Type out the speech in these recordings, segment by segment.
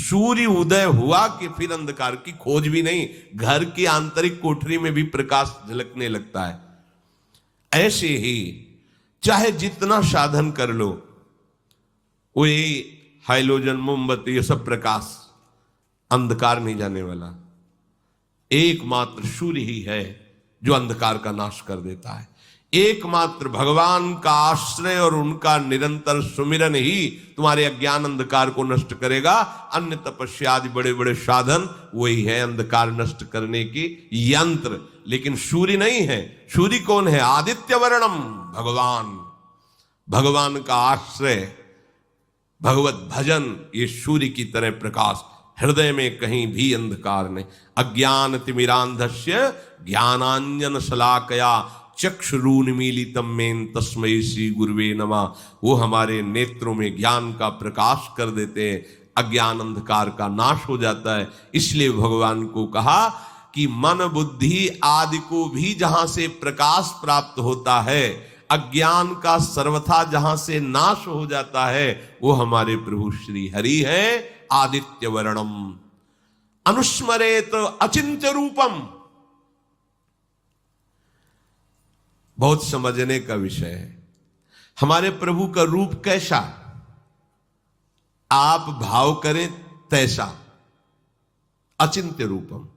सूर्य उदय हुआ कि फिर अंधकार की खोज भी नहीं, घर की आंतरिक कोठरी में भी प्रकाश झलकने लगता है। ऐसे ही चाहे जितना साधन कर लो, वही हाइलोजन, मोमबत्ती, ये सब प्रकाश अंधकार नहीं जाने वाला। एकमात्र सूर्य ही है जो अंधकार का नाश कर देता है। एकमात्र भगवान का आश्रय और उनका निरंतर सुमिरन ही तुम्हारे अज्ञान अंधकार को नष्ट करेगा। अन्य तपस्या आदि बड़े बड़े साधन वही है अंधकार नष्ट करने की यंत्र, लेकिन सूर्य नहीं है। सूर्य कौन है? आदित्य वर्णम, भगवान। भगवान का आश्रय, भगवत भजन, ये सूर्य की तरह प्रकाश। हृदय में कहीं भी अंधकार नहीं। अज्ञान तिमिरांधस्य ज्ञानांजन शलाकया चक्षुरुन्मीलितम मेन तस्मै श्री गुरुवे नमः। वो हमारे नेत्रों में ज्ञान का प्रकाश कर देते हैं, अज्ञान अंधकार का नाश हो जाता है। इसलिए भगवान को कहा कि मन बुद्धि आदि को भी जहां से प्रकाश प्राप्त होता है, अज्ञान का सर्वथा जहां से नाश हो जाता है, वो हमारे प्रभु श्री हरि है। आदित्य वर्णम अनुस्मरेत अचिंत्य रूपम। बहुत समझने का विषय है। हमारे प्रभु का रूप कैसा? आप भाव करें तैसा। अचिंत्य रूपम,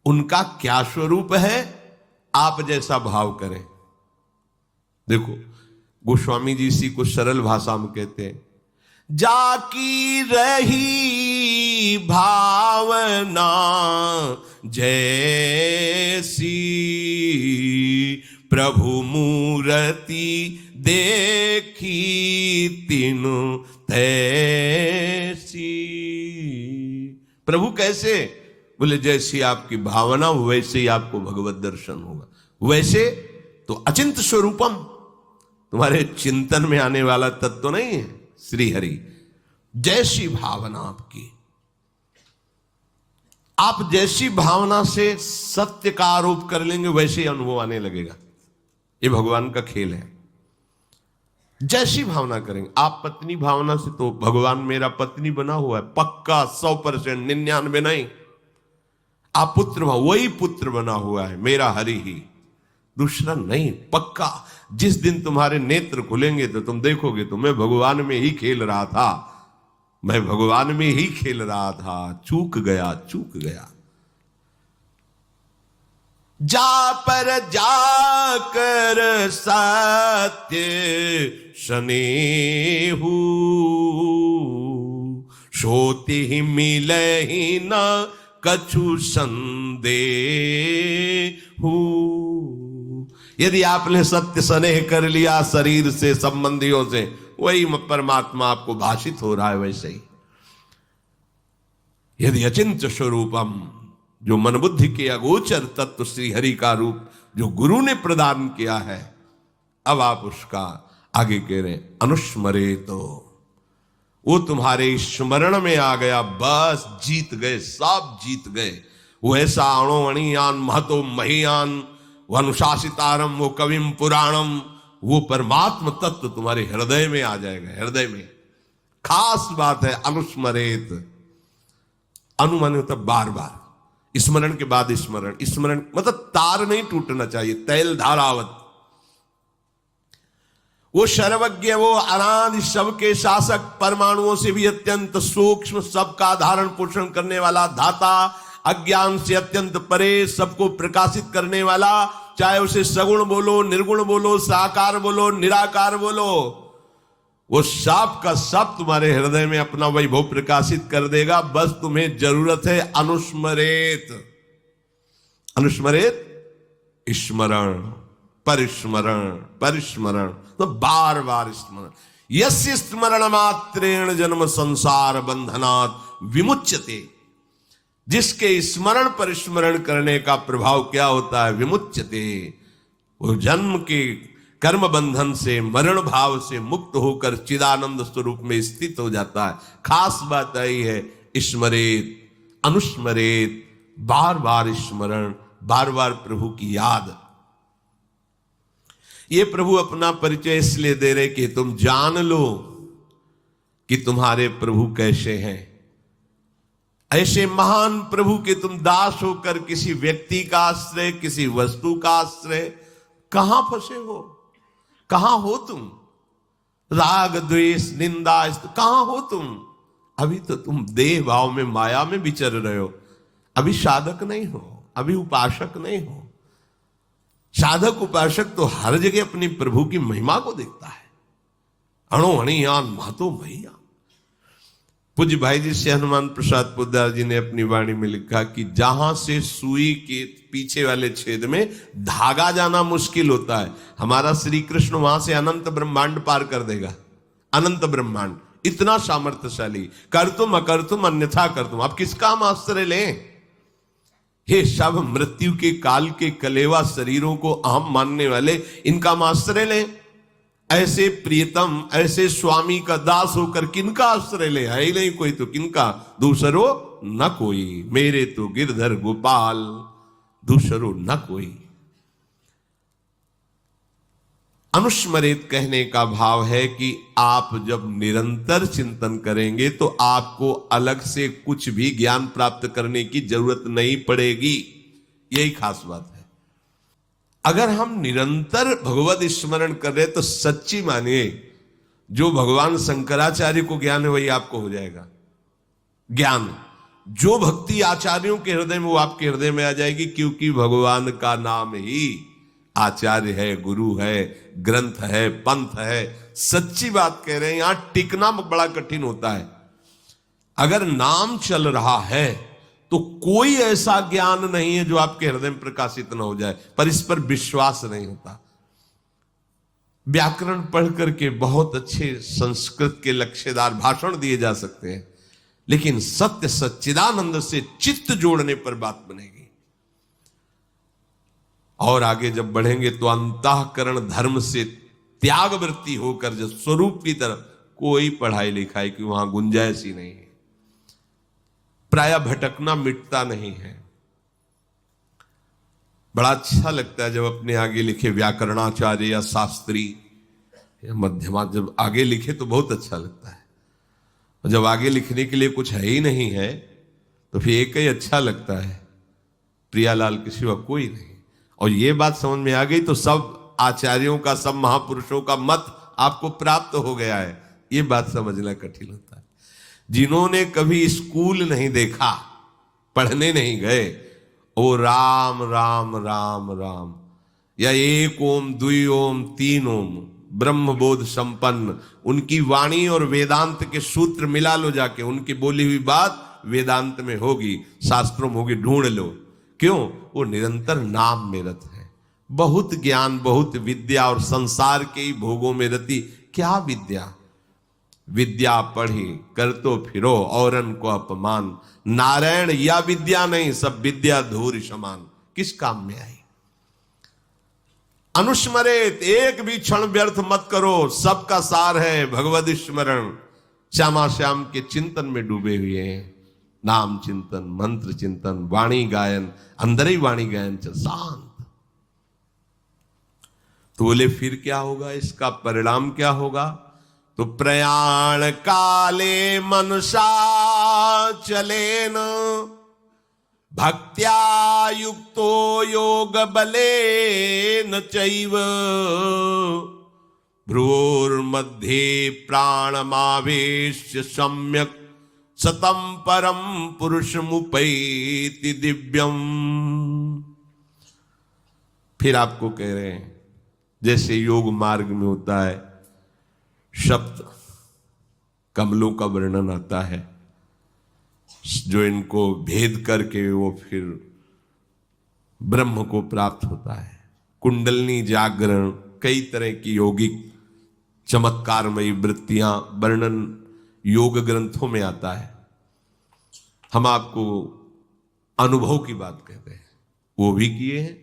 उनका क्या स्वरूप है, आप जैसा भाव करें। देखो, गोस्वामी जी इसी को सरल भाषा में कहते हैं, जाकी रही भावना जैसी, प्रभु मूर्ति देखी तीनु तैसी। प्रभु कैसे? बोले जैसी आपकी भावना वैसे ही आपको भगवत दर्शन होगा। वैसे तो अचिंत स्वरूपम, तुम्हारे चिंतन में आने वाला तत्व नहीं है श्री हरि। जैसी भावना आपकी, आप जैसी भावना से सत्य का आरोप कर लेंगे वैसे ही अनुभव आने लगेगा। ये भगवान का खेल है। जैसी भावना करेंगे आप, पत्नी भावना से तो भगवान मेरा पत्नी बना हुआ है पक्का 100%, 99 नहीं। आप पुत्र भाव, वही पुत्र बना हुआ है मेरा हरि ही, दूसरा नहीं, पक्का। जिस दिन तुम्हारे नेत्र खुलेंगे तो तुम देखोगे तो मैं भगवान में ही खेल रहा था, मैं भगवान में ही खेल रहा था, चूक गया, चूक गया। जा पर जाकर सत्य स्नेहु, सोति ही मिले ही न कछु संदेहु। यदि आपने सत्य स्नेह कर लिया शरीर से, संबंधियों से, वही परमात्मा आपको भाषित हो रहा है वैसे ही। यदि अचिंत्य स्वरूपम, जो मन बुद्धि के अगोचर तत्व श्री हरि का रूप जो गुरु ने प्रदान किया है, अब आप उसका आगे कह रहे हैं अनुस्मरे, तो वो तुम्हारे स्मरण में आ गया, बस जीत गए, सब जीत गए। वो ऐसा अणो अणियान महतो महियान, वो अनुशासितारम, वो कविम पुराणम, वो परमात्म तत्व तुम्हारे हृदय में आ जाएगा। हृदय में खास बात है अनुस्मरेत। अनुमान होता बार बार, स्मरण के बाद स्मरण। स्मरण मतलब तार नहीं टूटना चाहिए, तैल धारावत। वो सर्वज्ञ, वो अनादि सबके शासक, परमाणुओं से भी अत्यंत सूक्ष्म, सबका धारण पोषण करने वाला धाता, अज्ञान से अत्यंत परे, सबको प्रकाशित करने वाला, चाहे उसे सगुण बोलो, निर्गुण बोलो, साकार बोलो, निराकार बोलो, वो सब का सब तुम्हारे हृदय में अपना वैभव प्रकाशित कर देगा। बस तुम्हें जरूरत है अनुस्मरेत। अनुस्मरेत स्मरण, परिस्मरण, परिस्मरण, तो बार बार स्मरण। यस्य स्मरण मात्रेण जन्म संसार बंधनात् विमुच्यते। जिसके स्मरण परिस्मरण करने का प्रभाव क्या होता है? विमुच्यते। वो जन्म के कर्म बंधन से, मरण भाव से मुक्त होकर चिदानंद स्वरूप में स्थित हो जाता है। खास बात आई है स्मरेत, अनुस्मरेत, बार बार स्मरण, बार बार प्रभु की याद। ये प्रभु अपना परिचय इसलिए दे रहे कि तुम जान लो कि तुम्हारे प्रभु कैसे हैं। ऐसे महान प्रभु के तुम दास होकर किसी व्यक्ति का आश्रय, किसी वस्तु का आश्रय, कहां फंसे हो? कहां हो तुम? राग द्वेष निंदा कहां हो तुम? अभी तो तुम देह भाव में माया में विचर रहे हो। अभी साधक नहीं हो, अभी उपासक नहीं हो। साधक उपासक तो हर जगह अपनी प्रभु की महिमा को देखता है। अणो अणियान महतो मैया। पूज्य भाई जी से हनुमान प्रसाद पोद्दार जी ने अपनी वाणी में लिखा कि जहां से सुई के पीछे वाले छेद में धागा जाना मुश्किल होता है, हमारा श्री कृष्ण वहां से अनंत ब्रह्मांड पार कर देगा। अनंत ब्रह्मांड इतना सामर्थ्यशाली। कर तुम अकर तुम अन्यथा कर तुम। अब किसका हम आश्रय लें? हे सब मृत्यु के काल के कलेवा शरीरों को अहम मानने वाले, इनका हम आश्रय लें? ऐसे प्रियतम, ऐसे स्वामी का दास होकर किनका आश्रय ले? है ही नहीं कोई तो किनका? दूसरो न कोई, मेरे तो गिरधर गोपाल, दूसरो न कोई। अनुस्मरित कहने का भाव है कि आप जब निरंतर चिंतन करेंगे तो आपको अलग से कुछ भी ज्ञान प्राप्त करने की जरूरत नहीं पड़ेगी। यही खास बात है। अगर हम निरंतर भगवत स्मरण कर रहे तो सच्ची मानिए, जो भगवान शंकराचार्य को ज्ञान है वही आपको हो जाएगा ज्ञान। जो भक्ति आचार्यों के हृदय में वो आपके हृदय में आ जाएगी, क्योंकि भगवान का नाम ही आचार्य है, गुरु है, ग्रंथ है, पंथ है। सच्ची बात कह रहे हैं, यहां टिकना बड़ा कठिन होता है। अगर नाम चल रहा है तो कोई ऐसा ज्ञान नहीं है जो आपके हृदय में प्रकाशित न हो जाए, पर इस पर विश्वास नहीं होता। व्याकरण पढ़ करके बहुत अच्छे संस्कृत के लक्ष्यदार भाषण दिए जा सकते हैं, लेकिन सत्य सच्चिदानंद से चित्त जोड़ने पर बात बनेगी। और आगे जब बढ़ेंगे तो अंतःकरण धर्म से त्याग वृत्ति होकर जब स्वरूप की तरफ, कोई पढ़ाई लिखाई की वहां गुंजाइश ही नहीं है। प्राय भटकना मिटता नहीं है। बड़ा अच्छा लगता है जब अपने आगे लिखे व्याकरणाचार्य या शास्त्री या मध्यमा जब आगे लिखे तो बहुत अच्छा लगता है। और जब आगे लिखने के लिए कुछ है ही नहीं है तो फिर एक ही अच्छा लगता है, प्रियालाल के सिवा कोई नहीं। और ये बात समझ में आ गई तो सब आचार्यों का, सब महापुरुषों का मत आपको प्राप्त हो गया है। ये बात समझना कठिन होता है। जिन्होंने कभी स्कूल नहीं देखा, पढ़ने नहीं गए, ओ राम राम राम राम या एक ओम द्वि ओम तीन ओम ब्रह्म बोध संपन्न, उनकी वाणी और वेदांत के सूत्र मिला लो जाके, उनकी बोली हुई बात वेदांत में होगी, शास्त्रों में होगी, ढूंढ लो। क्यों? वो निरंतर नाम में रत है। बहुत ज्ञान, बहुत विद्या और संसार के ही भोगों में रति। क्या विद्या? विद्या पढ़ी कर तो फिरो औरन को अपमान, नारायण या विद्या नहीं, सब विद्या धूर समान, किस काम में आई? अनुस्मरित, एक भी क्षण व्यर्थ मत करो, सबका सार है भगवद स्मरण। श्यामा श्याम के चिंतन में डूबे हुए हैं। नाम चिंतन, मंत्र चिंतन, वाणी गायन, अंदर ही वाणी गायन चल शांत। तो बोले फिर क्या होगा, इसका परिणाम क्या होगा? तो प्रयाण काले मनुषा चले न भक्त्या युक्तो योग बले न चैव भ्रुवोर्मध्ये प्राणमावेश्य सम्यक सतम परम पुरुषमुपैति दिव्यम। फिर आपको कह रहे हैं जैसे योग मार्ग में होता है, शब्द कमलों का वर्णन आता है, जो इनको भेद करके वो फिर ब्रह्म को प्राप्त होता है। कुंडलनी जागरण, कई तरह की यौगिक चमत्कारमयी वृत्तियां वर्णन योग ग्रंथों में आता है। हम आपको अनुभव की बात कहते हैं, वो भी किए हैं,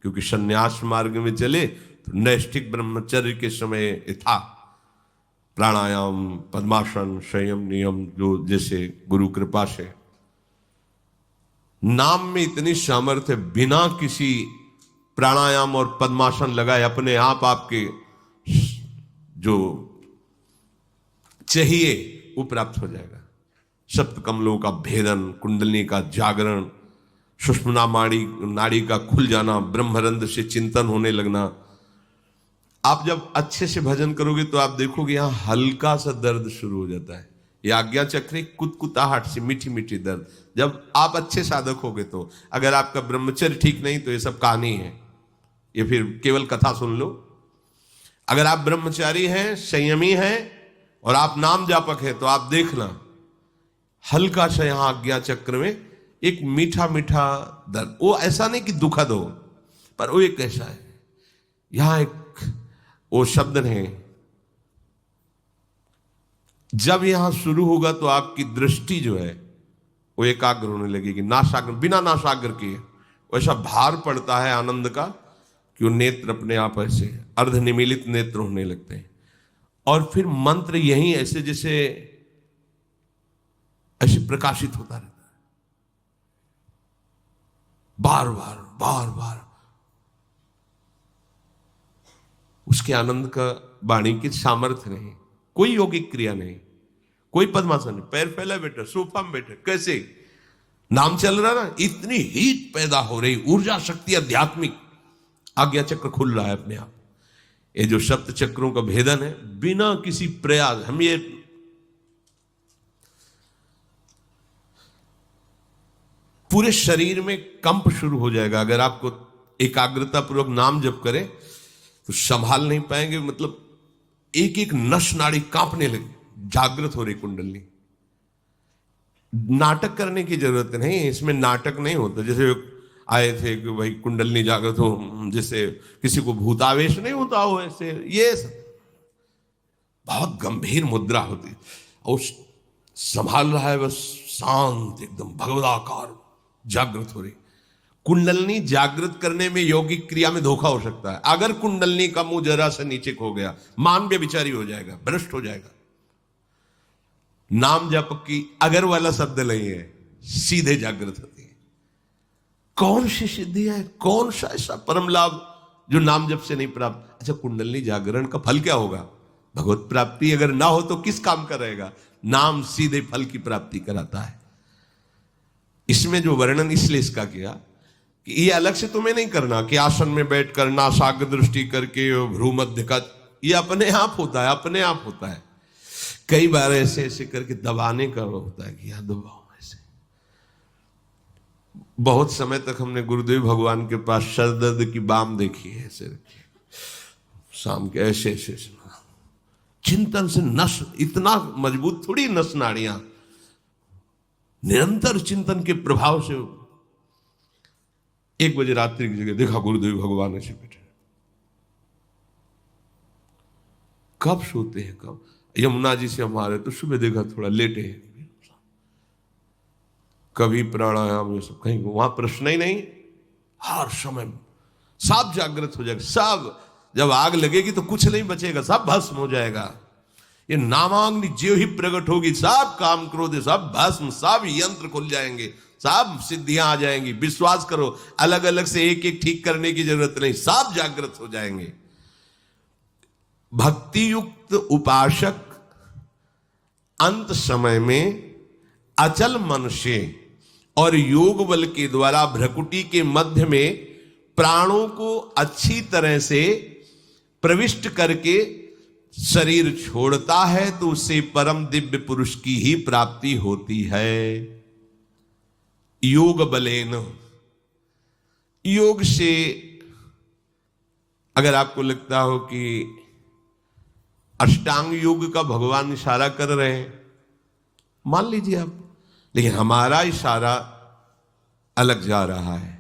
क्योंकि संन्यास मार्ग में चले तो नैष्ठिक ब्रह्मचर्य के समय था प्राणायाम, पद्मासन, संयम, नियम, जो जैसे गुरु कृपा से नाम में इतनी सामर्थ्य, बिना किसी प्राणायाम और पद्मासन लगाए अपने आप आपके जो चाहिए वो प्राप्त हो जाएगा। सप्त कमलों का भेदन, कुंडलिनी का जागरण, सुषुम्ना नाड़ी का खुल जाना, ब्रह्मरंध्र से चिंतन होने लगना। आप जब अच्छे से भजन करोगे तो आप देखोगे यहां हल्का सा दर्द शुरू हो जाता है। ये आज्ञा चक्र कुतकुताहट से मीठी मीठी दर्द। जब आप अच्छे साधक होगे तो, अगर आपका ब्रह्मचर्य ठीक नहीं तो ये सब कहानी है, ये फिर केवल कथा सुन लो। अगर आप ब्रह्मचारी हैं, संयमी हैं और आप नाम जापक है तो आप देखना हल्का सा यहां आज्ञा चक्र में एक मीठा मीठा दर्द। वो ऐसा नहीं कि दुखद हो, पर वो एक ऐसा है, यहां एक वो शब्द है, जब यहां शुरू होगा तो आपकी दृष्टि जो है वो एकाग्र होने लगेगी। नासाग्र, बिना नासाग्र किए वैसा भार पड़ता है आनंद का कि वो नेत्र अपने आप ऐसे अर्धनिमीलित नेत्र होने लगते हैं। और फिर मंत्र यही ऐसे जैसे ऐसे प्रकाशित होता रहता है, बार बार बार बार। उसके आनंद का वाणी की सामर्थ्य नहीं, कोई यौगिक क्रिया नहीं, कोई पद्मासन नहीं, पैर फैला बैठे, सोफा में बैठे, कैसे नाम चल रहा ना, इतनी हीट पैदा हो रही, ऊर्जा शक्ति आध्यात्मिक, आज्ञा चक्र खुल रहा है अपने आप। ये जो सप्त चक्रों का भेदन है, बिना किसी प्रयास, हम ये पूरे शरीर में कंप शुरू हो जाएगा। अगर आपको एकाग्रता पूर्वक नाम जप करें तो संभाल नहीं पाएंगे, मतलब एक एक नस नाड़ी कांपने लगे, जागृत हो रही कुंडली। नाटक करने की जरूरत नहीं, इसमें नाटक नहीं होता। जैसे आए थे कि भाई कुंडली जागृत हो, जैसे किसी को भूतावेश नहीं होता हो, ऐसे ये बहुत गंभीर मुद्रा होती, और संभाल रहा है बस शांत एकदम भगवदाकार जागृत हो रही। कुंडलनी जागृत करने में यौगिक क्रिया में धोखा हो सकता है। अगर कुंडलनी का मुंह जरा सा नीचे हो गया, मान व्यभिचारी हो जाएगा, भ्रष्ट हो जाएगा। नाम जप की अगर वाला शब्द नहीं है, सीधे जागृत होती है। कौन सी सिद्धि है, कौन सा ऐसा परम लाभ जो नाम जप से नहीं प्राप्त? अच्छा, कुंडलनी जागरण का फल क्या होगा? भगवत प्राप्ति। अगर ना हो तो किस काम का रहेगा? नाम सीधे फल की प्राप्ति कराता है। इसमें जो वर्णन इसलिए इसका किया कि ये अलग से तुम्हें नहीं करना कि आसन में बैठकर नासाग्र दृष्टि करके भ्रू मध्य का, ये अपने आप होता है, अपने आप होता है। कई बार ऐसे ऐसे करके दबाने का होता है कि यहां दबाओ ऐसे। बहुत समय तक हमने गुरुदेव भगवान के पास सर दर्द की बाम देखी है, ऐसे शाम के ऐसे ऐसे चिंतन से नस, इतना मजबूत थोड़ी नस नाड़ियां, निरंतर चिंतन के प्रभाव से 1 बजे रात्रि की जगह देखा गुरुदेव भगवान ऐसे बैठे। कब सोते हैं, कब यमुना जी से हमारे तो सुबह देखा थोड़ा लेटे हैं, कभी प्राणायाम ये सब, कहीं वहां प्रश्न ही नहीं, हर समय सब जागृत हो जाएगा। सब जब आग लगेगी तो कुछ नहीं बचेगा, सब भस्म हो जाएगा। ये नामाग्नि जो ही प्रकट होगी, सब काम क्रोध सब भस्म, सब यंत्र खुल जाएंगे, सब सिद्धियां आ जाएंगी। विश्वास करो, अलग अलग से एक एक ठीक करने की जरूरत नहीं, सब जागृत हो जाएंगे। भक्ति युक्त उपासक अंत समय में अचल मन से और योग बल के द्वारा भ्रकुटी के मध्य में प्राणों को अच्छी तरह से प्रविष्ट करके शरीर छोड़ता है तो उससे परम दिव्य पुरुष की ही प्राप्ति होती है। योग बलेन, योग से अगर आपको लगता हो कि अष्टांग योग का भगवान इशारा कर रहे हैं, मान लीजिए आप, लेकिन हमारा इशारा अलग जा रहा है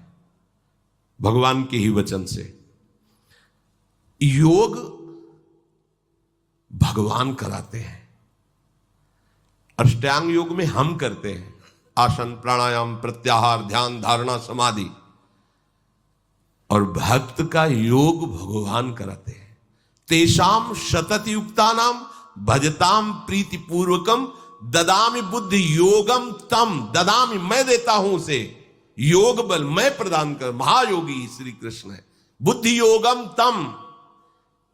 भगवान के ही वचन से। योग भगवान कराते हैं, अष्टांग योग में हम करते हैं, आसन प्राणायाम प्रत्याहार ध्यान धारणा समाधि, और भक्त का योग भगवान कराते हैं। तेषाम सतत युक्तानाम भजताम प्रीति पूर्वकम ददामि बुद्धि योगम तम, ददामि मैं देता हूं उसे, योग बल मैं प्रदान कर, महायोगी श्री कृष्ण है। बुद्धि योगम तम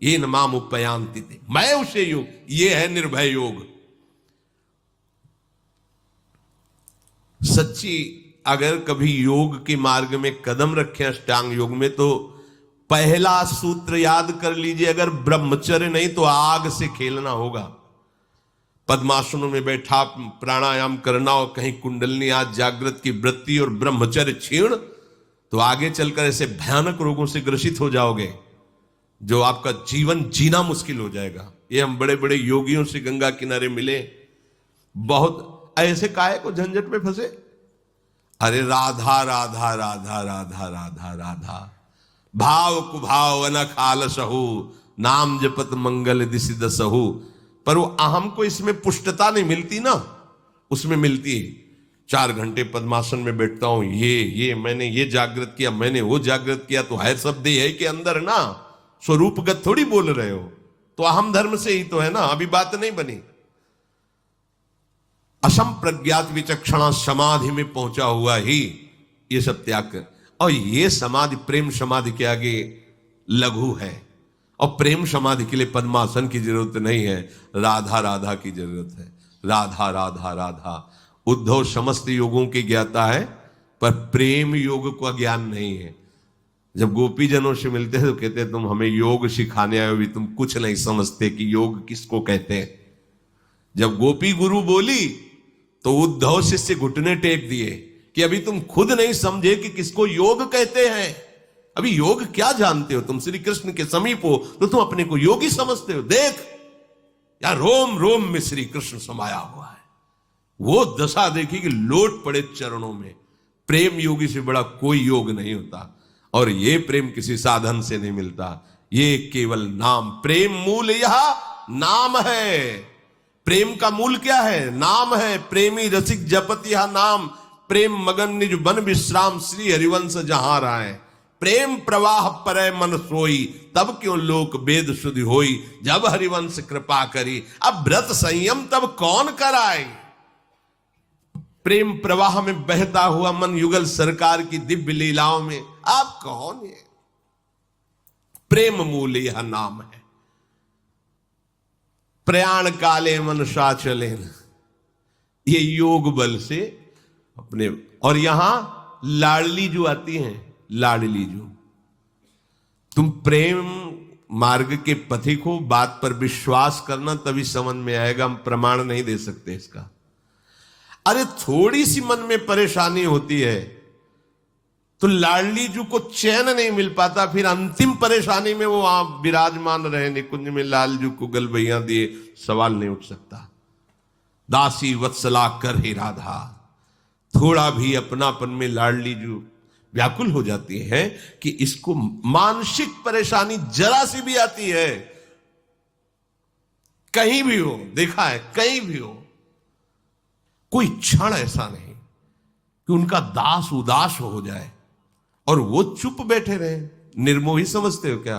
ये नमाम उपयांति, मैं उसे योग, ये है निर्भय योग। सच्ची अगर कभी योग के मार्ग में कदम रखें अष्टांग योग में, तो पहला सूत्र याद कर लीजिए, अगर ब्रह्मचर्य नहीं तो आग से खेलना होगा। पद्मासनों में बैठा प्राणायाम करना और कहीं कुंडलनी आज जागृत की वृत्ति और ब्रह्मचर्य क्षीण, तो आगे चलकर ऐसे भयानक रोगों से ग्रसित हो जाओगे जो आपका जीवन जीना मुश्किल हो जाएगा। ये हम बड़े बड़े योगियों से गंगा किनारे मिले, बहुत ऐसे काहे को झंझट में फंसे। अरे राधा राधा राधा राधा राधा राधा, भाव कुभाव अनख आलसहु, नाम जपत मंगल दिसि दसहु। पर वो अहम को इसमें पुष्टता नहीं मिलती ना, उसमें मिलती है 4 घंटे पद्मासन में बैठता हूं, ये मैंने ये जागृत किया, मैंने वो जागृत किया, तो है सब देह है के अंदर ना, स्वरूपगत थोड़ी बोल रहे हो, तो अहम धर्म से ही तो है ना, अभी बात नहीं बनी। असम प्रज्ञात विचक्षणा समाधि में पहुंचा हुआ ही ये सब त्याग कर, और ये समाधि प्रेम समाधि के आगे लघु है, और प्रेम समाधि के लिए पद्मासन की जरूरत नहीं है, राधा राधा की जरूरत है। राधा राधा राधा। उद्धव समस्त योगों की ज्ञाता है, पर प्रेम योग का ज्ञान नहीं है। जब गोपी जनों से मिलते हैं तो कहते हैं तुम हमें योग सिखाने आए हो, भी तुम कुछ नहीं समझते कि योग किसको कहते हैं। जब गोपी गुरु बोली तो उद्धव शिष्य घुटने टेक दिए कि अभी तुम खुद नहीं समझे कि किसको योग कहते हैं, अभी योग क्या जानते हो, तुम श्री कृष्ण के समीप हो तो तुम अपने को योगी समझते हो। देख यार, रोम रोम में श्री कृष्ण समाया हुआ है, वो दशा देखी कि लोट पड़े चरणों में। प्रेम योगी से बड़ा कोई योग नहीं होता, और ये प्रेम किसी साधन से नहीं मिलता, ये केवल नाम। प्रेम मूल यह नाम है। प्रेम का मूल क्या है? नाम है। प्रेमी रसिक जपत यह नाम, प्रेम मगन निज बन विश्राम, श्री हरिवंश जहां राय। प्रेम प्रवाह परै मन सोई, तब क्यों लोक वेद शुद्धि होई, जब हरिवंश कृपा करी, अब व्रत संयम तब कौन कराए। प्रेम प्रवाह में बहता हुआ मन युगल सरकार की दिव्य लीलाओं में आप कौन है। प्रेम मूल यह नाम है। प्रयाण काले मन साचले, ये योग बल से अपने। और यहां लाडली जो आती हैं, लाडली जो, तुम प्रेम मार्ग के पथिक हो, बात पर विश्वास करना तभी समझ में आएगा, हम प्रमाण नहीं दे सकते इसका। अरे थोड़ी सी मन में परेशानी होती है तो लाडली जू को चैन नहीं मिल पाता, फिर अंतिम परेशानी में वो आप विराजमान रहे निकुंज में, लालजू को गलबैया दिए, सवाल नहीं उठ सकता। दासी वत्सला कर ही राधा, थोड़ा भी अपनापन में लाडली जू व्याकुल हो जाती है कि इसको मानसिक परेशानी जरा सी भी आती है, कहीं भी हो, देखा है कहीं भी हो, कोई क्षण ऐसा नहीं कि उनका दास उदास हो जाए और वो चुप बैठे रहे। निर्मोही समझते हो क्या?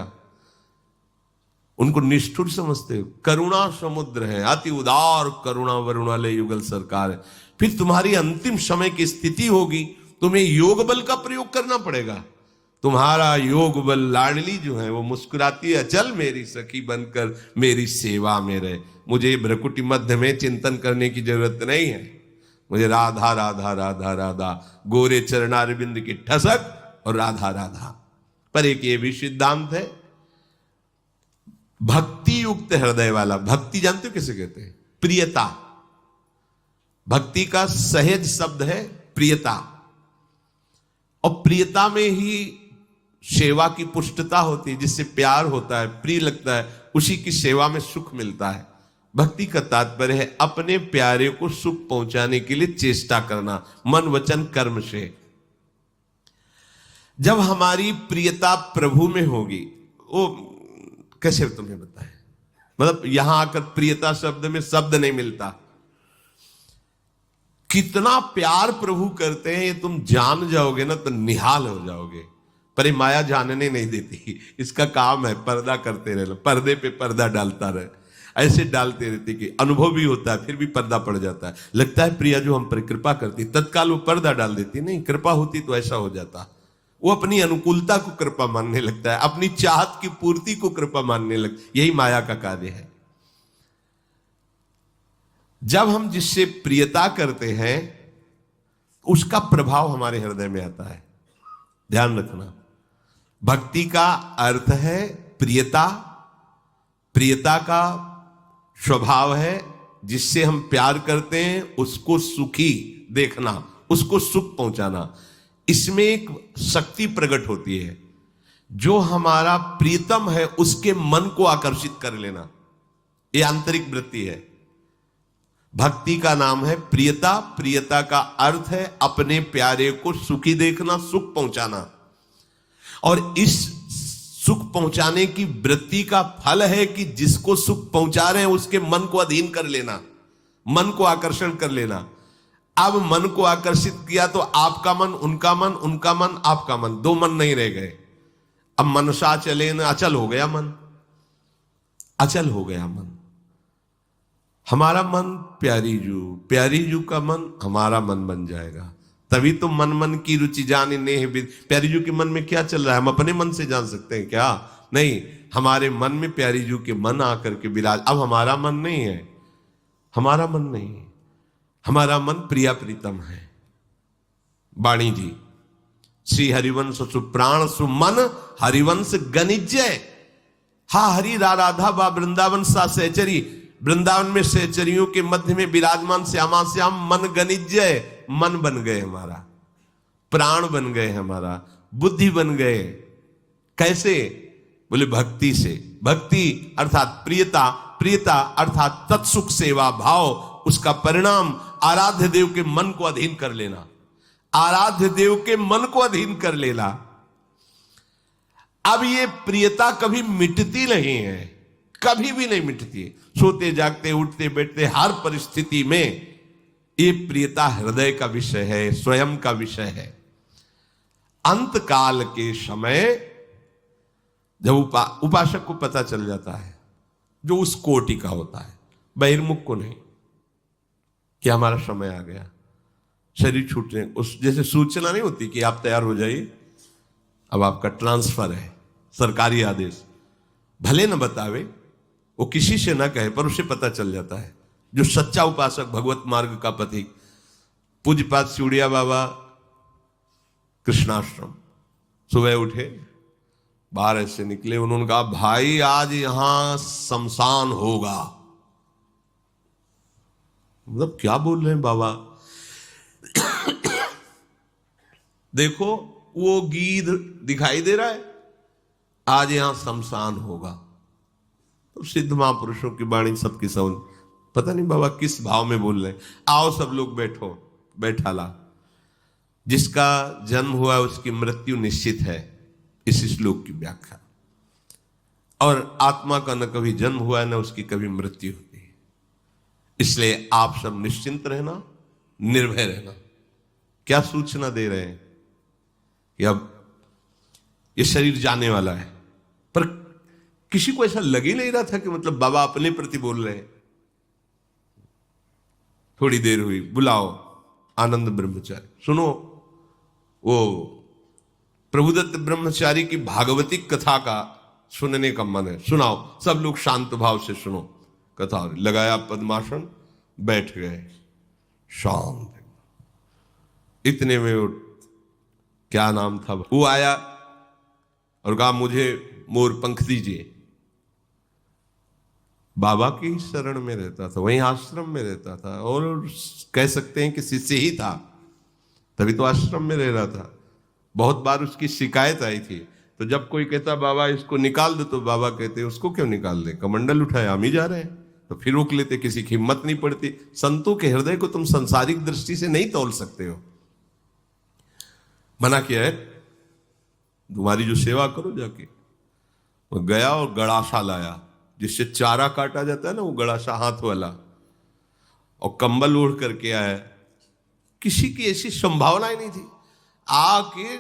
उनको निष्ठुर समझते हो? करुणा समुद्र है, अति उदार करुणा वरुणालय युगल सरकार है। फिर तुम्हारी अंतिम समय की स्थिति होगी, तुम्हें योग बल का प्रयोग करना पड़ेगा। तुम्हारा योग बल लाडली जो है वो मुस्कुराती है, चल मेरी सखी बनकर मेरी सेवा में रहे, मुझे भ्रकुटी मध्य में चिंतन करने की जरूरत नहीं है, मुझे राधा राधा राधा राधा, गोरे चरणारविंद की ठसक और राधा राधा। पर एक ये भी सिद्धांत है, भक्ति युक्त हृदय वाला। भक्ति जानते हो किसे कहते हैं? प्रियता। भक्ति का सहज शब्द है प्रियता, और प्रियता में ही सेवा की पुष्टता होती है, जिससे प्यार होता है, प्रिय लगता है, उसी की सेवा में सुख मिलता है। भक्ति का तात्पर्य है अपने प्यारे को सुख पहुंचाने के लिए चेष्टा करना, मन वचन कर्म से। जब हमारी प्रियता प्रभु में होगी, वो कैसे तुम्हें बताएं, मतलब यहां आकर प्रियता शब्द में शब्द नहीं मिलता। कितना प्यार प्रभु करते हैं ये तुम जान जाओगे ना तो निहाल हो जाओगे। पर ये माया जानने नहीं देती, इसका काम है पर्दा करते रहना, पर्दे पे पर्दा डालता रहे, ऐसे डालते रहते कि अनुभव भी होता है, फिर भी पर्दा पड़ जाता है। लगता है प्रिया जो हम पर कृपा करती, तत्काल वो पर्दा डाल देती, नहीं कृपा होती तो ऐसा हो जाता। वो अपनी अनुकूलता को कृपा मानने लगता है, अपनी चाहत की पूर्ति को कृपा मानने लगता। यही माया का कार्य है। जब हम जिससे प्रियता करते हैं उसका प्रभाव हमारे हृदय में आता है। ध्यान रखना, भक्ति का अर्थ है प्रियता। प्रियता का स्वभाव है जिससे हम प्यार करते हैं उसको सुखी देखना, उसको सुख पहुंचाना। इसमें एक शक्ति प्रकट होती है, जो हमारा प्रियतम है उसके मन को आकर्षित कर लेना, यह आंतरिक वृत्ति है। भक्ति का नाम है प्रियता। प्रियता का अर्थ है अपने प्यारे को सुखी देखना, सुख पहुंचाना। और इस सुख पहुंचाने की वृत्ति का फल है कि जिसको सुख पहुंचा रहे हैं उसके मन को अधीन कर लेना, मन को आकर्षण कर लेना। अब मन को आकर्षित किया तो आपका मन, उनका मन, उनका मन, आपका मन, दो मन नहीं रह गए। अब मनसा चले न अचल हो गया मन, अचल हो गया मन। हमारा मन प्यारी जू का मन हमारा मन बन जाएगा। तभी तो मन मन की रुचि जाने नेह प्यारी जू के मन में क्या चल रहा है हम अपने मन से जान सकते हैं क्या? नहीं, हमारे मन में प्यारी जू के मन आकर के विराज। अब हमारा मन नहीं है, हमारा मन नहीं है, हमारा मन प्रिया प्रीतम है। वाणी जी, श्री हरिवंश सुप्राण सुमन हरिवंश गनिजय। हा हरि राधा बा वृंदावन सा सहचरी। वृंदावन में सहचरियों के मध्य में विराजमान श्यामा श्याम मन गनिजय। मन बन गए हमारा, प्राण बन गए हमारा, बुद्धि बन गए। कैसे? बोले भक्ति से। भक्ति अर्थात प्रियता, प्रियता अर्थात तत्सुख सेवा भाव। उसका परिणाम आराध्य देव के मन को अधीन कर लेना, आराध्य देव के मन को अधीन कर लेना। अब ये प्रियता कभी मिटती नहीं है, कभी भी नहीं मिटती। सोते जागते उठते बैठते हर परिस्थिति में ये प्रियता हृदय का विषय है, स्वयं का विषय है। अंत काल के समय जब उपासक को पता चल जाता है, जो उस कोटि का होता है, बहिर्मुख को नहीं, कि हमारा समय आ गया, शरीर छूटने, उस जैसे सूचना नहीं होती कि आप तैयार हो जाइए, अब आपका ट्रांसफर है, सरकारी आदेश, भले न बतावे, वो किसी से ना कहे, पर उसे पता चल जाता है। जो सच्चा उपासक, भगवत मार्ग का पथिक, पूज्यपाद सिउड़िया बाबा कृष्णाश्रम, सुबह उठे, बाहर ऐसे निकले, उन्होंने कहा भाई आज यहां शमशान होगा। मतलब क्या बोल रहे हैं बाबा? देखो वो गीध दिखाई दे रहा है, आज यहां शमशान होगा। तो सिद्ध महापुरुषों की वाणी सबकी समझ, पता नहीं बाबा किस भाव में बोल रहे हैं। आओ सब लोग बैठो, बैठा ला। जिसका जन्म हुआ उसकी मृत्यु निश्चित है, इस श्लोक की व्याख्या। और आत्मा का न कभी जन्म हुआ है न उसकी कभी मृत्यु होती है। इसलिए आप सब निश्चिंत रहना, निर्भय रहना। क्या सूचना दे रहे हैं कि अब ये शरीर जाने वाला है, पर किसी को ऐसा लग ही नहीं रहा था कि मतलब बाबा अपने प्रति बोल रहे हैं। थोड़ी देर हुई, बुलाओ आनंद ब्रह्मचारी, सुनो वो प्रभुदत्त ब्रह्मचारी की भागवती कथा का सुनने का मन है, सुनाओ। सब लोग शांत भाव से सुनो कथा। लगाया पद्मासन, बैठ गए शांत। इतने में वो क्या नाम था, वो आया और कहा मुझे मोर पंख दीजिए। बाबा की शरण में रहता था, वहीं आश्रम में रहता था, और कह सकते हैं कि शिष्य ही था, तभी तो आश्रम में रह रहा था। बहुत बार उसकी शिकायत आई थी, तो जब कोई कहता बाबा इसको निकाल दो, तो बाबा कहते उसको क्यों निकाल दे, कमंडल उठाए हम ही जा रहे हैं। तो फिर रोक लेते, किसी की हिम्मत नहीं पड़ती। संतों के हृदय को तुम संसारिक दृष्टि से नहीं तौल सकते हो। मना किया है, तुम्हारी जो सेवा करो जाके। वो गया और गड़ासा लाया, जिससे चारा काटा जाता है ना, वो गड़ासा हाथ वाला, और कंबल ओढ़ करके आया। किसी की ऐसी संभावना ही नहीं थी। आके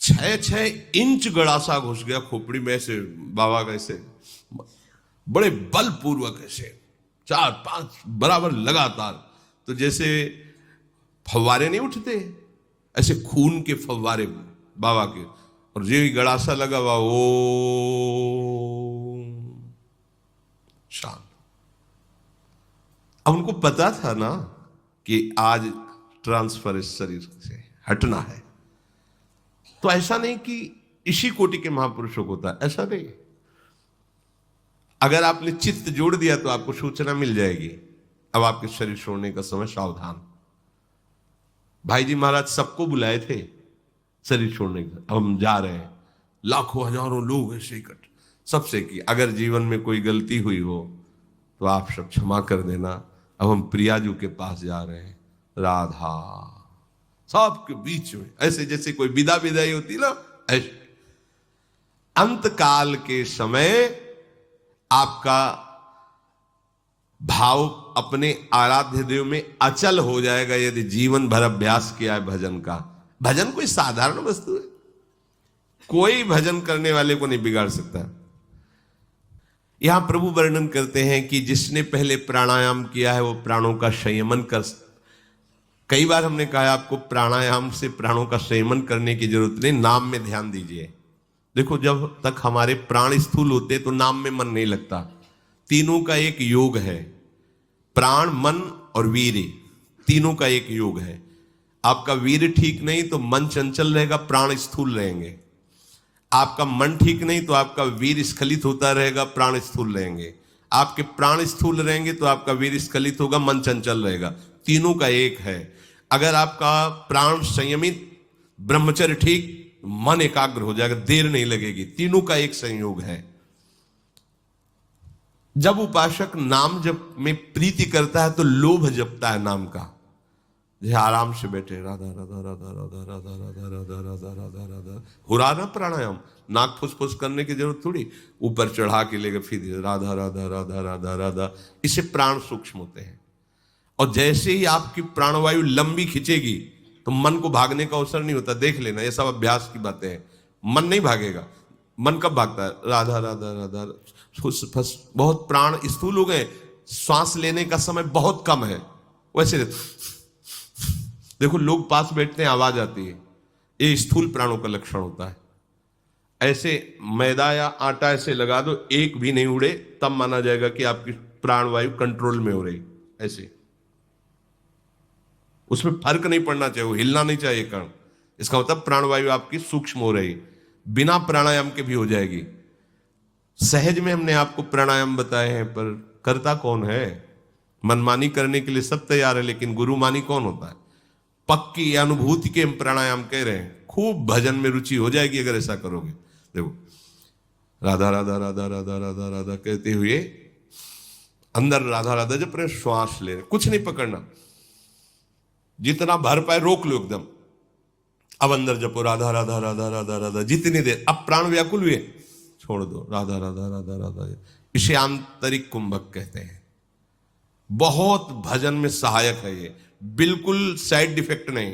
6-6 इंच गड़ासा घुस गया खोपड़ी में, ऐसे बाबा का, ऐसे बड़े बलपूर्वक, ऐसे 4-5 बराबर लगातार। तो जैसे फव्वारे नहीं उठते, ऐसे खून के फव्वारे बाबा के, और जो गड़ासा लगा हुआ, ओ शांत। अब उनको पता था ना कि आज ट्रांसफर इस शरीर से हटना है। तो ऐसा नहीं कि इसी कोटि के महापुरुषों को होता है, ऐसा नहीं। अगर आपने चित्त जोड़ दिया तो आपको सूचना मिल जाएगी, अब आपके शरीर छोड़ने का समय, सावधान। भाई जी महाराज सबको बुलाए थे शरीर छोड़ने का, अब हम जा रहे हैं, लाखों हजारों लोग ऐसे इकट्ठे, सबसे की अगर जीवन में कोई गलती हुई हो तो आप सब क्षमा कर देना, अब हम प्रियाजू के पास जा रहे हैं, राधा सबके बीच में, ऐसे जैसे कोई विदाई होती ना, ऐसे। अंत काल के समय आपका भाव अपने आराध्य देव में अचल हो जाएगा यदि जीवन भर अभ्यास किया है भजन का। भजन कोई साधारण वस्तु है, कोई भजन करने वाले को नहीं बिगाड़ सकता। यहां प्रभु वर्णन करते हैं कि जिसने पहले प्राणायाम किया है वो प्राणों का संयमन कर। कई बार हमने कहा आपको प्राणायाम से प्राणों का संयमन करने की जरूरत नहीं, नाम में ध्यान दीजिए। देखो जब तक हमारे प्राण स्थूल होते तो नाम में मन नहीं लगता। तीनों का एक योग है, प्राण, मन और वीर्य, तीनों का एक योग है। आपका वीर्य ठीक नहीं तो मन चंचल रहेगा, प्राण स्थूल रहेंगे। आपका मन ठीक नहीं तो आपका वीर स्खलित होता रहेगा, प्राण स्थूल रहेंगे। आपके प्राण स्थूल रहेंगे तो आपका वीर स्खलित होगा, मन चंचल रहेगा। तीनों का एक है। अगर आपका प्राण संयमित, ब्रह्मचर्य ठीक, मन एकाग्र हो जाएगा, देर नहीं लगेगी। तीनों का एक संयोग है। जब उपासक नाम जप में प्रीति करता है तो लोभ जपता है नाम का। जैसे आराम से बैठे राधा राधा राधा राधा राधा राधा राधा राधा राधा राधा, हो रहा ना प्राणायाम, नाक फुसफुस करने की जरूरत थोड़ी, ऊपर चढ़ा के लेकर फिर राधा राधा राधा राधा राधा, इससे प्राण सूक्ष्म होते हैं। और जैसे ही आपकी प्राणवायु लंबी खिंचेगी तो मन को भागने का अवसर नहीं होता। देख लेना, ये सब अभ्यास की बातें हैं। मन नहीं भागेगा। मन कब भागता है? राधा राधा राधा, बहुत प्राण स्थूल हो गए, श्वास लेने का समय बहुत कम है, वैसे देखो लोग पास बैठते हैं आवाज आती है, ये स्थूल प्राणों का लक्षण होता है। ऐसे मैदा या आटा ऐसे लगा दो, एक भी नहीं उड़े, तब माना जाएगा कि आपकी प्राणवायु कंट्रोल में हो रही। ऐसे उसमें फर्क नहीं पड़ना चाहिए, वो हिलना नहीं चाहिए कण। इसका मतलब प्राणवायु आपकी सूक्ष्म हो रही, बिना प्राणायाम के भी हो जाएगी। सहज में हमने आपको प्राणायाम बताए हैं, पर करता कौन है? मनमानी करने के लिए सब तैयार है, लेकिन गुरुमानी कौन होता है? पक्की अनुभूति के हम प्राणायाम कह रहे हैं। खूब भजन में रुचि हो जाएगी अगर ऐसा करोगे। देखो राधा राधा राधा राधा राधा राधा कहते हुए अंदर राधा राधा जब रहे, श्वास ले रहे, कुछ नहीं पकड़ना, जितना भर पाए रोक लो एकदम। अब अंदर जपो राधा राधा राधा राधा राधा जितनी देर। अब प्राण व्याकुल हुए, छोड़ दो, राधा राधा राधा राधा। इसे आंतरिक कुंभक कहते हैं। बहुत भजन में सहायक है ये, बिल्कुल साइड इफेक्ट नहीं,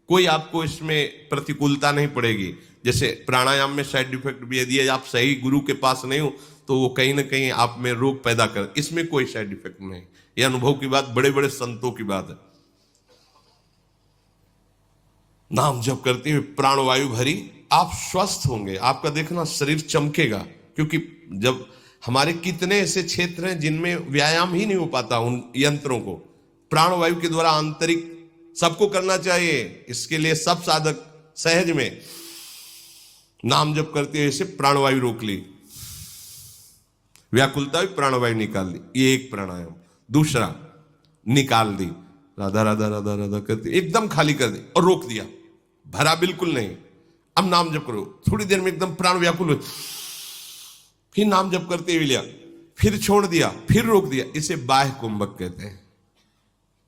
कोई आपको इसमें प्रतिकूलता नहीं पड़ेगी। जैसे प्राणायाम में साइड इफेक्ट भी यदि आप सही गुरु के पास नहीं हो तो वो कहीं ना कहीं आप में रोग पैदा कर, इसमें कोई साइड इफेक्ट नहीं। ये अनुभव की बात, बड़े बड़े संतों की बात है। नाम जप करते हुए प्राणवायु भरी, आप स्वस्थ होंगे, आपका देखना शरीर चमकेगा। क्योंकि जब हमारे कितने ऐसे क्षेत्र हैं जिनमें व्यायाम ही नहीं हो पाता, उन यंत्रों को प्राणवायु के द्वारा आंतरिक सबको करना चाहिए। इसके लिए सब साधक सहज में नाम जप करते हुए ऐसे प्राणवायु रोक ली, व्याकुलता भी प्राणवायु निकाल दी, ये एक प्राणायाम। दूसरा निकाल दी, राधा राधा राधा राधा करते एकदम खाली कर दी और रोक दिया, भरा बिल्कुल नहीं। अब नाम जप करो, थोड़ी देर में एकदम प्राण व्याकुल हो, फिर नाम जप करते हुए लिया, फिर छोड़ दिया, फिर रोक दिया। इसे बाह्य कुंभक कहते हैं।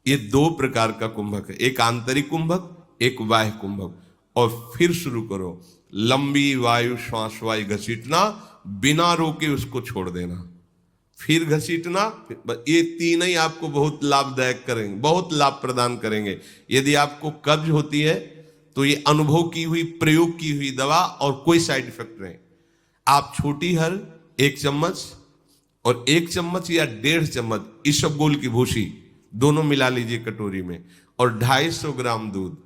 ये दो प्रकार का कुंभक है, एक आंतरिक कुंभक, एक बाह्य कुंभक। और फिर शुरू करो, लंबी वायु श्वास वायु घसीटना, बिना रोके उसको छोड़ देना, फिर घसीटना। ये तीन ही आपको बहुत लाभदायक करेंगे, बहुत लाभ प्रदान करेंगे। यदि आपको कब्ज होती है तो ये अनुभव की हुई, प्रयोग की हुई दवा और कोई साइड इफेक्ट नहीं। आप छोटी हर 1 चम्मच और 1 चम्मच या 1.5 चम्मच इसबगोल की भूसी दोनों मिला लीजिए कटोरी में, और 250 ग्राम दूध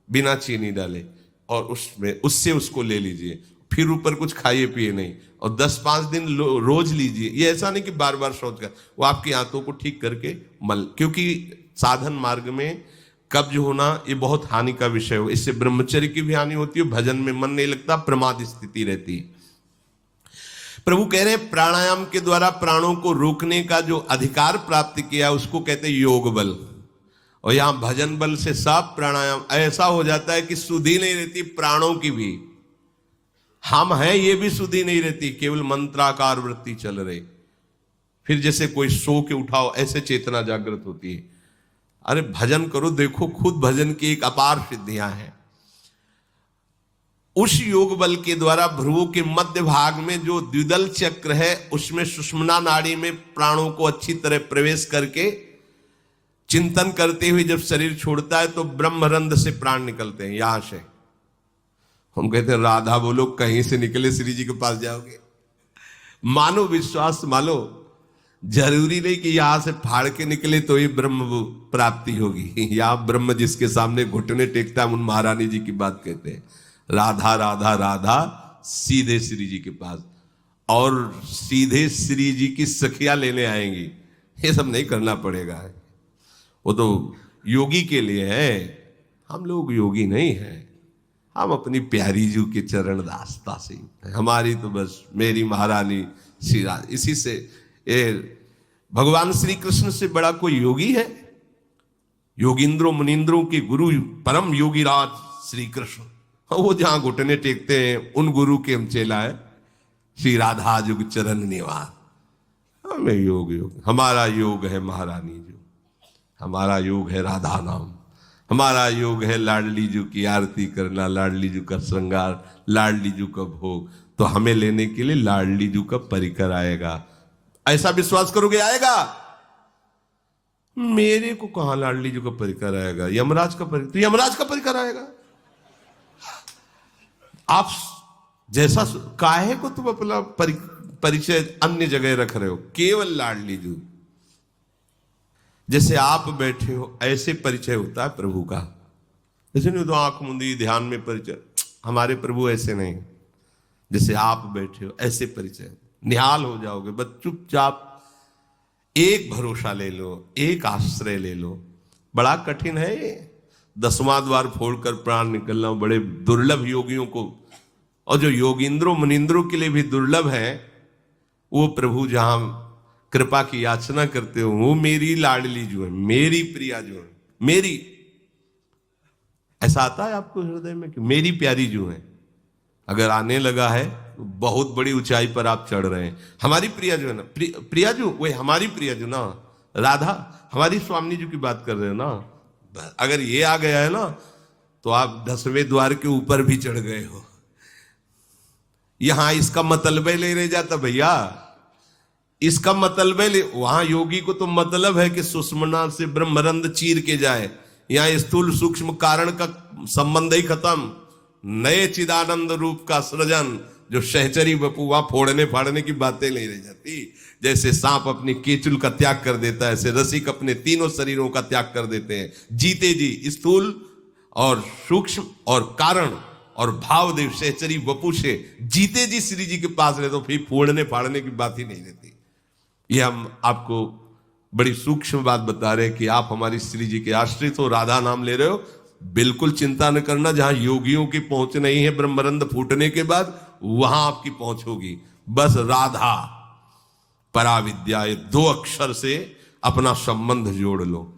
बिना चीनी डाले, और उसमें उससे उसको ले लीजिए। फिर ऊपर कुछ खाइए पिए नहीं, और 10-5 दिन रोज लीजिए। ये ऐसा नहीं कि बार बार सोच कर, वो आपकी आंतों को ठीक करके मल, क्योंकि साधन मार्ग में कब्ज होना ये बहुत हानि का विषय हो, इससे ब्रह्मचर्य की भी हानि होती है, भजन में मन नहीं लगता, प्रमाद स्थिति रहती है। प्रभु कह रहे हैं प्राणायाम के द्वारा प्राणों को रोकने का जो अधिकार प्राप्त किया उसको कहते हैं योग बल, और यहां भजन बल से सब प्राणायाम ऐसा हो जाता है कि सुधि नहीं रहती प्राणों की भी, हम हैं ये भी सुधि नहीं रहती, केवल मंत्राकार वृत्ति चल रही, फिर जैसे कोई सो के उठाओ ऐसे चेतना जागृत होती है। अरे भजन करो, देखो खुद भजन की एक अपार सिद्धियां हैं। उस योग बल के द्वारा भ्रुवों के मध्य भाग में जो द्विदल चक्र है उसमें सुषुम्ना नाड़ी में प्राणों को अच्छी तरह प्रवेश करके चिंतन करते हुए जब शरीर छोड़ता है तो ब्रह्मरंध्र से प्राण निकलते हैं। यहां से हम कहते हैं राधा बोलो कहीं से निकले श्री जी के पास जाओगे, मानो विश्वास मानो, जरूरी नहीं कि यहां से फाड़ के निकले तो ही ब्रह्म प्राप्ति होगी। यहां ब्रह्म जिसके सामने घुटने टेकता है, उन महारानी जी की बात कहते हैं, राधा राधा राधा सीधे श्री जी के पास, और सीधे श्री जी की सखियां लेने आएंगी। ये सब नहीं करना पड़ेगा, वो तो योगी के लिए है, हम लोग योगी नहीं हैं, हम अपनी प्यारी जी के चरण दास्ता से, हमारी तो बस मेरी महारानी श्री राधा। इसी से ये भगवान श्री कृष्ण से बड़ा कोई योगी है? योगिंद्रों मुनिंद्रों के गुरु परम योगी राज श्री कृष्ण, वो जहां घुटने टेकते हैं उन गुरु के हम चेला है, श्री राधा जुग चरण निवास। हमें योग हमारा योग है महारानी जी, हमारा योग है राधा नाम, हमारा योग है लाडली जी की आरती करना, लाडली जी का श्रृंगार, लाडली जी का भोग। तो हमें लेने के लिए लाडली जी का परिकर आएगा, ऐसा विश्वास करोगे आएगा? मेरे को कहां लाडली जी का परिकर आएगा, यमराज का परिकर, तो यमराज का परिकर आएगा। आप जैसा काहे को तुम अपना परिचय अन्य जगह रख रहे हो, केवल लाडली जी। जैसे आप बैठे हो ऐसे परिचय होता है प्रभु का, जैसे नहीं तो आंख मुंदी ध्यान में परिचय, हमारे प्रभु ऐसे नहीं, जैसे आप बैठे हो ऐसे परिचय, निहाल हो जाओगे। बस चुपचाप एक भरोसा ले लो, एक आश्रय ले लो। बड़ा कठिन है ये, 10वां द्वार फोड़कर प्राण निकलना बड़े दुर्लभ योगियों को, और जो योगिंद्रों मुनिंद्रों के लिए भी दुर्लभ है, वो प्रभु जहां कृपा की याचना करते हो, वो मेरी लाडली जो है, मेरी प्रिया जो है, मेरी, ऐसा आता है आपको हृदय में कि मेरी प्यारी जो है? अगर आने लगा है तो बहुत बड़ी ऊंचाई पर आप चढ़ रहे हैं। हमारी प्रिया जो है ना, प्रिया जो वही हमारी प्रिया जो ना, राधा हमारी स्वामी जी की बात कर रहे हो ना, अगर ये आ गया है ना तो आप 10वें द्वार के ऊपर भी चढ़ गए हो। यहां इसका मतलब ले रह जाता भैया, इसका मतलब ले, वहां योगी को तो मतलब है कि सुषुम्ना से ब्रह्मरंध्र चीर के जाए, यहां स्थूल सूक्ष्म कारण का संबंध ही खत्म, नए चिदानंद रूप का सृजन, जो सहचरी बपू वहां फोड़ने फाड़ने की बातें नहीं रह जाती। जैसे सांप अपनी केचुल का त्याग कर देता है, ऐसे रसिक अपने तीनों शरीरों का त्याग कर देते हैं। जीते जी स्थूल और सूक्ष्म और कारण और भावदेव सहचरी बपू से जीते जी श्री जी के पास रहे, तो फिर फोड़ने फाड़ने की बात ही नहीं रहती। ये हम आपको बड़ी सूक्ष्म बात बता रहे हैं कि आप हमारी श्री जी के आश्रित हो, राधा नाम ले रहे हो, बिल्कुल चिंता न करना। जहां योगियों की पहुंच नहीं है ब्रह्मरंध्र फूटने के बाद, वहां आपकी पहुंच होगी। बस राधा पराविद्या, ये 2 अक्षर से अपना संबंध जोड़ लो।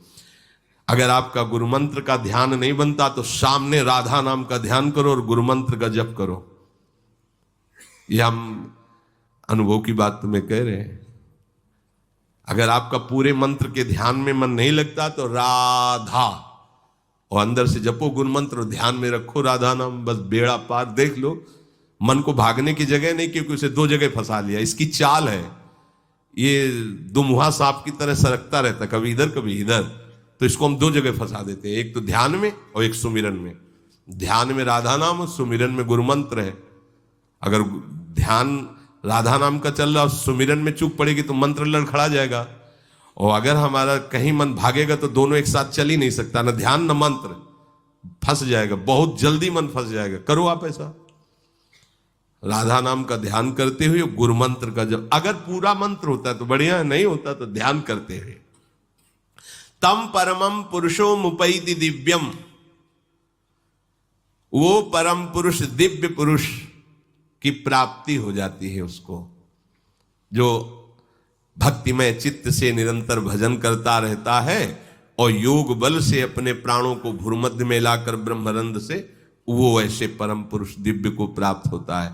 अगर आपका गुरु मंत्र का ध्यान नहीं बनता तो सामने राधा नाम का ध्यान करो और गुरु मंत्र का जप करो। यह हम अनुभव की बात तुम्हें कह रहे हैं। अगर आपका पूरे मंत्र के ध्यान में मन नहीं लगता तो राधा और अंदर से जपो गुरु मंत्र, ध्यान में रखो राधा नाम, बस बेड़ा पार। देख लो मन को भागने की जगह नहीं, क्योंकि उसे 2 जगह फंसा लिया। इसकी चाल है, ये दुमुहा सांप की तरह सरकता रहता, कभी इधर कभी इधर, तो इसको हम 2 जगह फंसा देते हैं, एक तो ध्यान में और एक सुमिरन में। ध्यान में राधा नाम और सुमिरन में गुरु मंत्र है। अगर ध्यान राधा नाम का चल रहा और सुमिरन में चूक पड़ेगी तो मंत्र लड़खड़ा जाएगा, और अगर हमारा कहीं मन भागेगा तो दोनों एक साथ चल ही नहीं सकता, ना ध्यान ना मंत्र, फंस जाएगा, बहुत जल्दी मन फंस जाएगा। करो आप ऐसा, राधा नाम का ध्यान करते हुए गुरु मंत्र का जब, अगर पूरा मंत्र होता है तो बढ़िया है, नहीं होता तो ध्यान करते हुए। तम परमम पुरुषो मुपैति दिव्यम, वो परम पुरुष, दिव्य पुरुष की प्राप्ति हो जाती है उसको, जो भक्तिमय चित्त से निरंतर भजन करता रहता है और योग बल से अपने प्राणों को भूमध्य में लाकर ब्रह्मानंद से, वो ऐसे परम पुरुष दिव्य को प्राप्त होता है।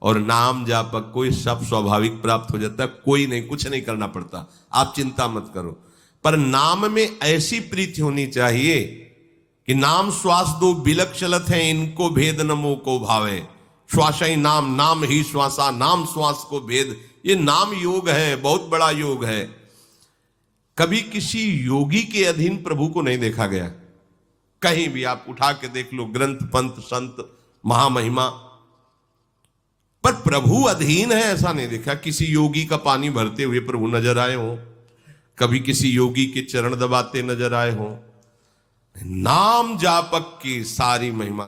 और नाम जापक कोई सब स्वाभाविक प्राप्त हो जाता है, कोई नहीं, कुछ नहीं करना पड़ता, आप चिंता मत करो। पर नाम में ऐसी प्रीति होनी चाहिए कि नाम श्वास दो बिलक चलत है, इनको भेद नमो को भावे, श्वास ही नाम, नाम ही श्वासा, नाम श्वास को भेद। ये नाम योग है, बहुत बड़ा योग है। कभी किसी योगी के अधीन प्रभु को नहीं देखा गया, कहीं भी आप उठा के देख लो, ग्रंथ पंथ संत महामहिमा, पर प्रभु अधीन है ऐसा नहीं देखा। किसी योगी का पानी भरते हुए प्रभु नजर आए हो, कभी किसी योगी के चरण दबाते नजर आए हो। नाम जापक की सारी महिमा।